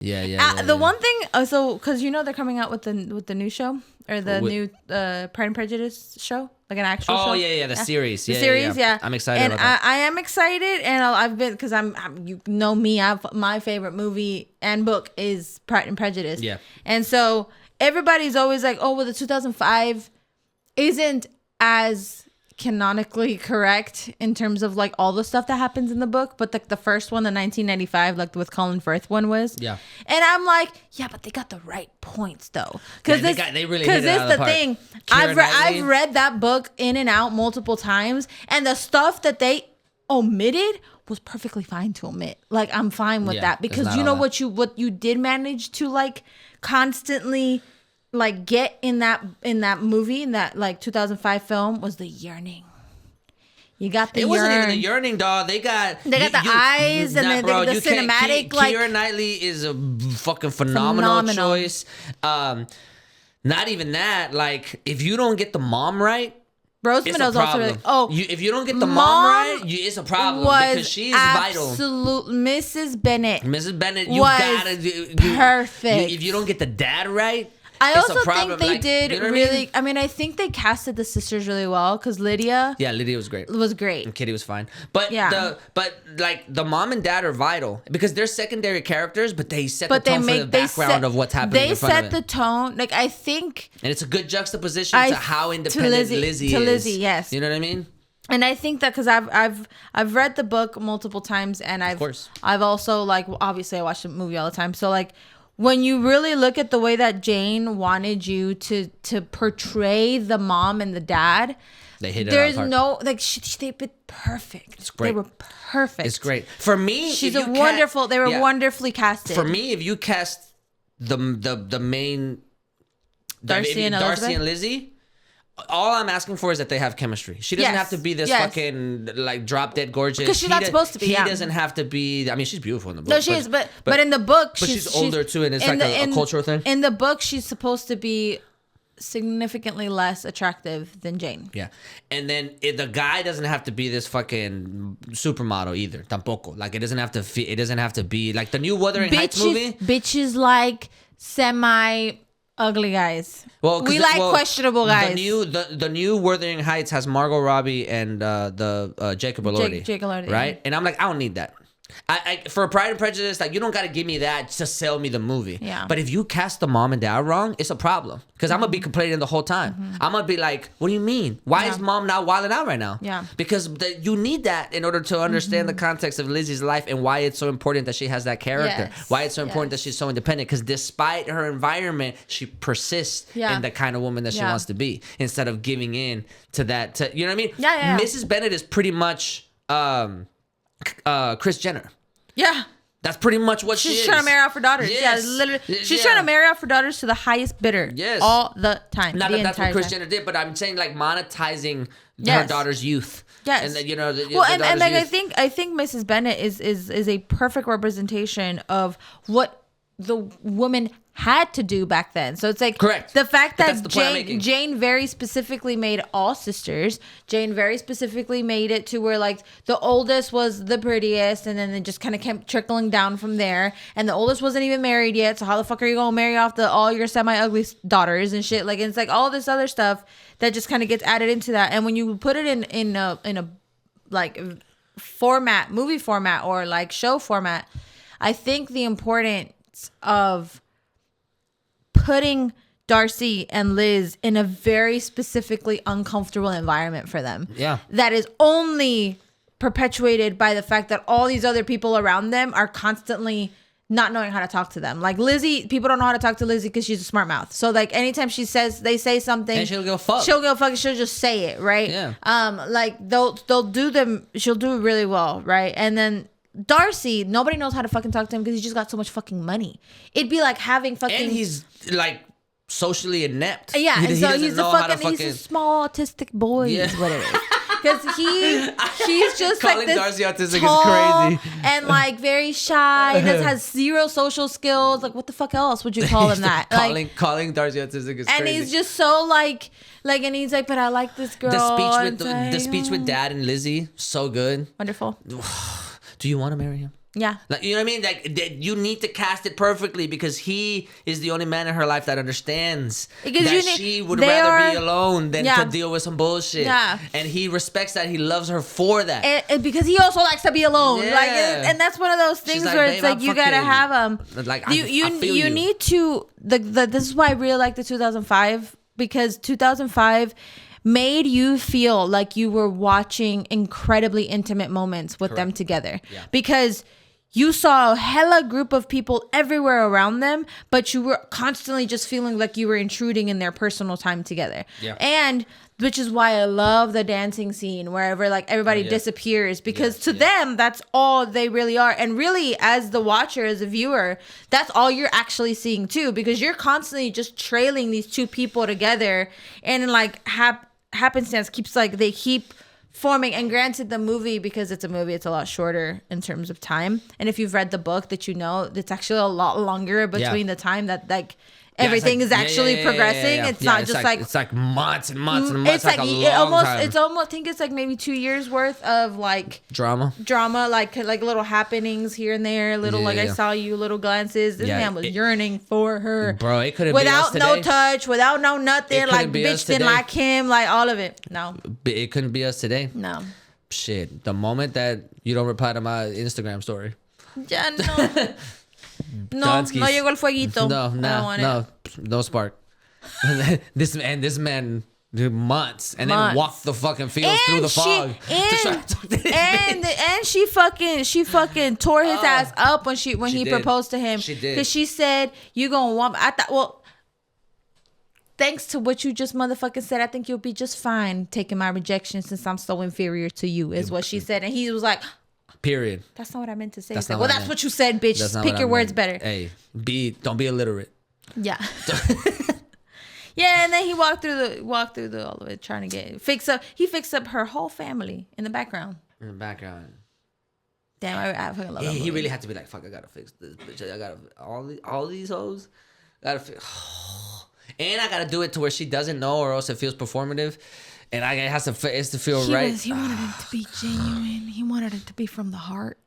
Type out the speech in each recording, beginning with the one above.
The one thing, so because they're coming out with the new show or the new Pride and Prejudice show, like an actual show. Oh yeah, the series. The series, yeah. I'm excited and about that. I am excited, and I've been because I'm you know me, my favorite movie and book is Pride and Prejudice. Yeah, and so everybody's always like, oh, well, the 2005 isn't as canonically correct in terms of like all the stuff that happens in the book, but the first one, the 1995, like with Colin Firth one was, yeah. And I'm like, yeah, but they got the right points though, because they really hit it out of the park. thing. I've read that book in and out multiple times, and the stuff that they omitted was perfectly fine to omit. Like I'm fine with that because what you did manage to like constantly like get in that movie, in that like 2005 film, was the yearning. You got the wasn't even the yearning, dog. They got the eyes and the cinematic. Like Keira Knightley is a fucking phenomenal choice. Not even that. Like if you don't get the mom right, Rosamund's also really, if you don't get the mom right, it's a problem because she is vital. Mrs. Bennett. Mrs. Bennett, you was gotta do perfect. If you don't get the dad right. I also think they did really. I mean, I think they casted the sisters really well because Lydia. Yeah, Lydia was great. And Kitty was fine. But the mom and dad are vital because they're secondary characters, but they set the tone for the background of what's happening. They set the tone. Like I think, and it's a good juxtaposition to how independent Lizzie is. To Lizzie, yes. You know what I mean? And I think that because I've read the book multiple times, and I've also like obviously I watch the movie all the time, so like. When you really look at the way that Jane wanted you to portray the mom and the dad, they hit it. There's no like they've been perfect. It's great. They were perfect. It's great for me. She's a wonderful. They were wonderfully casted. For me, if you cast the main Darcy and Lizzie. All I'm asking for is that they have chemistry. She doesn't have to be this fucking like drop dead gorgeous. Because she's not supposed to be. He doesn't have to be. I mean, she's beautiful in the book. No, she is. But in the book, she's older too, and it's like a cultural thing. In the book, she's supposed to be significantly less attractive than Jane. Yeah, and then the guy doesn't have to be this fucking supermodel either. Tampoco. Like it doesn't have to. It doesn't have to be like the new Wuthering Heights movie. Bitches like semi. Ugly guys. Well, we like questionable guys. The new Wuthering Heights has Margot Robbie and Jacob Elordi. Jacob Elordi, right? Yeah. And I'm like, I don't need that. I for Pride and Prejudice, like you don't got to give me that to sell me the movie. Yeah. But if you cast the mom and dad wrong, it's a problem because I'm gonna be complaining the whole time. I'm gonna be like, what do you mean? Why is mom not wilding out right now? Yeah. Because you need that in order to understand the context of Lizzie's life and why it's so important that she has that character. Yes. Why it's so important that she's so independent. Because despite her environment, she persists in the kind of woman that she wants to be instead of giving in to that. You know what I mean? Yeah. Mrs. Bennett is pretty much. Kris Jenner. Yeah. That's pretty much what she is. She's trying to marry off her daughters. Yes. Yeah, literally. She's trying to marry off her daughters to the highest bidder. Yes. All the time. Not that that's what Kris Jenner did, but I'm saying like monetizing her daughter's youth. Yes. And then, you know, and like youth. I think Mrs. Bennett is a perfect representation of what the woman had to do back then. So it's like correct. The fact that Jane very specifically made all sisters. Jane very specifically made it to where like the oldest was the prettiest, and then it just kind of kept trickling down from there. And the oldest wasn't even married yet. So how the fuck are you gonna marry off all your semi-ugly daughters and shit? Like it's like all this other stuff that just kind of gets added into that. And when you put it in a like format, movie format or like show format, I think the importance of putting Darcy and Liz in a very specifically uncomfortable environment for them. Yeah. That is only perpetuated by the fact that all these other people around them are constantly not knowing how to talk to them. Like Lizzie, people don't know how to talk to Lizzie because she's a smart mouth. So like anytime they say something, and she'll go fuck. She'll just say it, right? Yeah. Like they'll do them. She'll do it really well, right? And then Darcy, nobody knows how to fucking talk to him because he's just got so much fucking money. It'd be like having fucking. And he's like socially inept. Yeah, he's a small autistic boy. Yeah. Is what it is. Because he's just calling like this Darcy autistic tall is crazy and like very shy and has zero social skills. Like what the fuck else would you call him that? Calling Darcy autistic is crazy. And he's just so like and he's like, but I like this girl. The speech with Dad and Lizzie, so good. Wonderful. Do you want to marry him? Yeah. Like, you know what I mean? Like, you need to cast it perfectly because he is the only man in her life that understands that she would rather be alone than to deal with some bullshit. Yeah. And he respects that. He loves her for that. And because he also likes to be alone. Yeah. Like, and that's one of those things where it's like you gotta have like you need to this is why I really like the 2005, because 2005 made you feel like you were watching incredibly intimate moments with them together. Yeah. Because you saw a hella group of people everywhere around them, but you were constantly just feeling like you were intruding in their personal time together. Yeah. And which is why I love the dancing scene wherever like everybody disappears, because to them, that's all they really are. And really, as the watcher, as a viewer, that's all you're actually seeing too, because you're constantly just trailing these two people together, and like happenstance keeps like they keep forming. And granted, the movie, because it's a movie, it's a lot shorter in terms of time. And if you've read the book, that you know it's actually a lot longer between the time that like everything is actually progressing. It's not just like it's like months and months and months. It's like it's almost I think it's like maybe 2 years worth of like drama, like little happenings here and there, little I saw you, little glances. This man was yearning for her, bro. It could have without no touch, without no nothing. Like bitch didn't like him, like all of it. No, it couldn't be us today. No, shit. The moment that you don't reply to my Instagram story, yeah, no. No llegó el fueguito. No spark. This man did months and then walked the fucking fields through the fog. And she fucking tore his ass up when he proposed to him. She did. Because she said, "You gonna want?" I thought, well, thanks to what you just motherfucking said, I think you'll be just fine taking my rejection since I'm so inferior to you, is what she said. And he was like, period. That's not what I meant to say. Like, well, that's what you said, bitch. Pick your words better. Hey, don't be illiterate. Yeah. Yeah, and then he walked through the all of it, trying to fix up her whole family in the background. Damn, I fucking love that movie. He really had to be like, fuck, I gotta fix this bitch. I gotta all these hoes. Gotta fix. And I gotta do it to where she doesn't know, or else it feels performative. And it has to feel right. He wanted it to be genuine. He wanted it to be from the heart,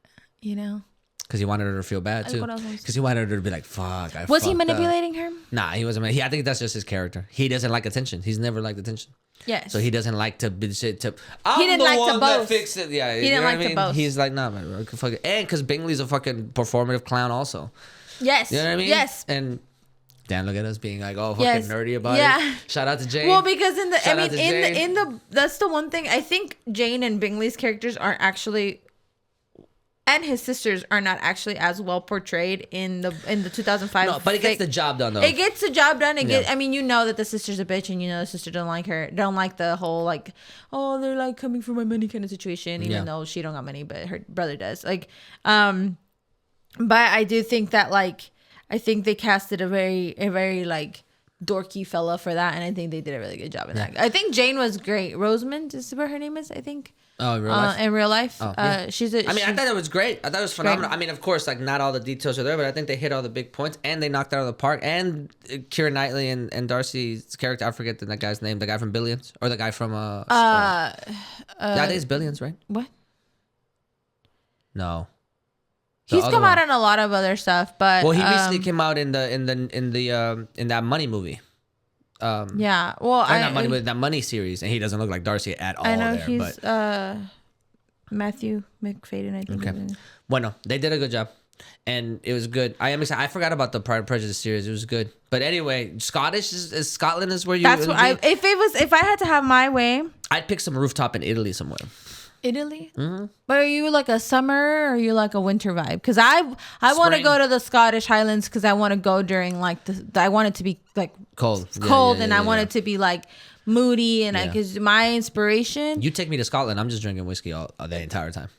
you know? Because he wanted her to feel bad, too. Because he wanted her to be like, fuck, Was he manipulating her? Nah, he wasn't. I think that's just his character. He doesn't like attention. He's never liked attention. Yes. So he doesn't like to be shit to... He didn't like to boast. Fix it. Yeah, he didn't like to boast. He's like, nah, man. Fuck it. And because Bingley's a fucking performative clown also. Yes. You know what I mean? Yes. And... damn, look at us being like, oh, fucking nerdy about it. Shout out to Jane. Well, because that's the one thing. I think Jane and Bingley's characters aren't actually, and his sisters are not actually as well portrayed in the 2005. No, but it gets the job done though. It gets the job done. I mean, you know that the sister's a bitch, and you know the sister don't like her. Don't like the whole like, oh, they're like coming for my money kind of situation. Even though she don't got money, but her brother does. Like, but I do think that like. I think they casted a very like dorky fella for that, and I think they did a really good job in that. I think Jane was great. Rosamund is what her name is, I think. Oh, in real life. In real life, I thought it was great. I thought it was phenomenal. Great. I mean, of course, like not all the details are there, but I think they hit all the big points and they knocked it out of the park. And Keira Knightley and Darcy's character, I forget that guy's name, the guy from Billions or the guy from I think it's Billions, right? What? No. He's come out in a lot of other stuff, but he recently came out in that Money movie. Yeah, well, that Money series, and he doesn't look like Darcy at all. I know he's Matthew McFadden, I think. Okay. Bueno, they did a good job, and it was good. I am excited. I forgot about the Pride and Prejudice series. It was good, but anyway, Scotland is where you. That's what if I had to have my way, I'd pick some rooftop in Italy somewhere. Italy? Mm-hmm. But are you like a summer or are you like a winter vibe? Because I want to go to the Scottish Highlands because I want to go during like I want it to be like cold, and I want it to be like moody and because my inspiration. You take me to Scotland, I'm just drinking whiskey all the entire time.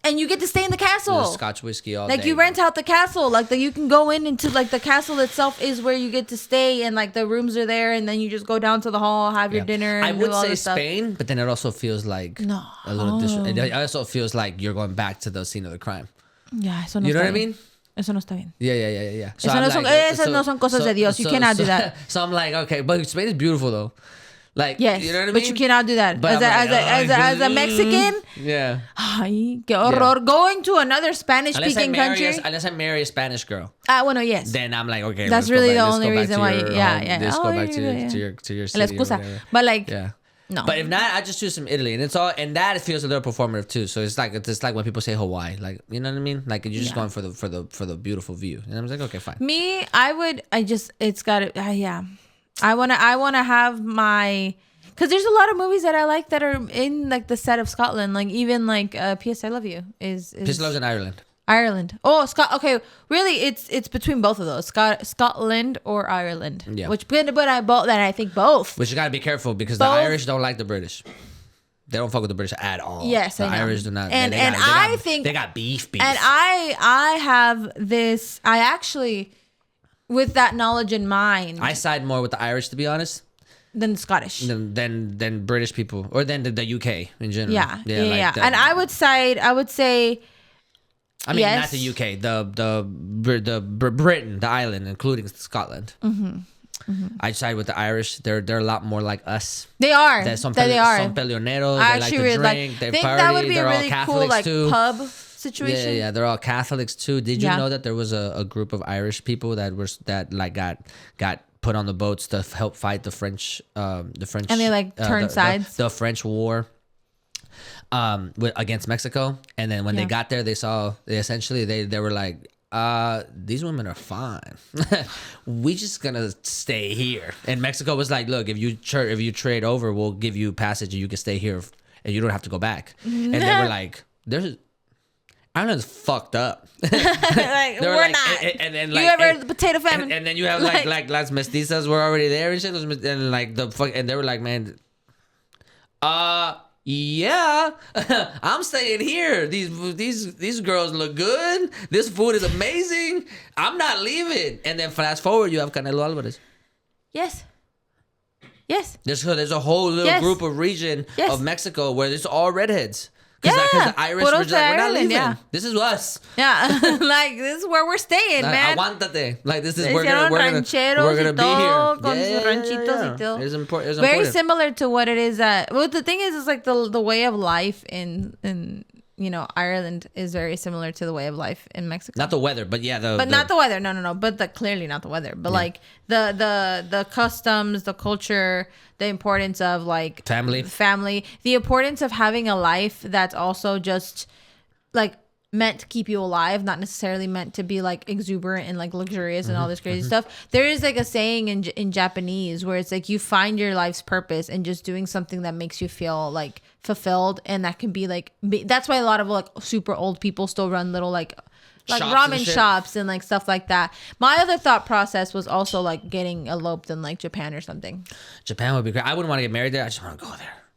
And you get to stay in the castle. Scotch whiskey all day. Like you rent out the castle. Like you can go into like the castle itself is where you get to stay, and like the rooms are there, and then you just go down to the hall, have your dinner. And I would say Spain, but then it also feels like a little. It also feels like you're going back to the scene of the crime. Yeah, eso no you know está what I mean? Eso no está bien. Yeah. So esas no son cosas de Dios. You cannot do that. So I'm like, okay, but Spain is beautiful though. Like, yes, you know what I mean? But you cannot do that. But As a Mexican, yeah. Ay, qué horror. Yeah. Going to another Spanish-speaking country. Unless I marry a Spanish girl. Well, yes. Then I'm like, okay, that's really the only reason why. Let's go back to your city. But like, no. But if not, I just choose from Italy, and that feels a little performative too. So it's like when people say Hawaii, like, you know what I mean? Like, you're just going for the beautiful view, and I'm like, okay, fine. Me, it's got to, yeah. I wanna have my, because there's a lot of movies that I like that are in like the set of Scotland, like even like P.S. I Love You is P.S. I Love You in Ireland. Ireland. Oh, okay. Really, it's between both of those, Scotland or Ireland. Yeah. I think both. Which you gotta be careful because the Irish don't like the British. They don't fuck with the British at all. Yes, the I know. Irish do not. And I think they got beef. And I have this. I actually, with that knowledge in mind, I side more with the Irish, to be honest, than the Scottish, than British people, or than the UK in general. Yeah. And I would say. I mean, not the UK, the Britain, the island, including Scotland. I side with the Irish. They're a lot more like us. They are. Son peleoneros. They like to drink. They party. That would be they're a really all cool Catholics too. Pub situation. Yeah. They're all Catholics too. Did you know that there was a group of Irish people that got put on the boats to help fight the French, and they like turned sides. The French war. Against Mexico, and then when they got there, they were like, these women are fine. We just gonna stay here. And Mexico was like, look, if you trade over, we'll give you passage and you can stay here and you don't have to go back. And they were like, Ireland's fucked up. Like, we're not. And then like, you ever the potato famine? And then you have like las mestizas were already there and shit. And like and they were like, man, yeah, I'm staying here. These girls look good. This food is amazing. I'm not leaving. And then fast forward, you have Canelo Alvarez. Yes. There's a whole little group of region of Mexico where there's all redheads. Because the Irish were like, we're not leaving. Yeah. This is us. Yeah, like this is where we're staying, man. Aguántate. Like this is we're gonna be here. Yeah. It's important. Very similar to what it is. Well, the thing is like the way of life in Ireland is very similar to the way of life in Mexico. Not the weather, but yeah, not the weather. No. But clearly not the weather. But like the customs, the culture, the importance of like family, the importance of having a life that's also just like meant to keep you alive, not necessarily meant to be like exuberant and like luxurious and all this crazy stuff. There is like a saying in Japanese where it's like you find your life's purpose in just doing something that makes you feel like fulfilled, and that can be like that's why a lot of like super old people still run little like ramen shops and like stuff like that. My other thought process was also like getting eloped in like Japan or something. Japan would be great. I wouldn't want to get married there. I just want to go there.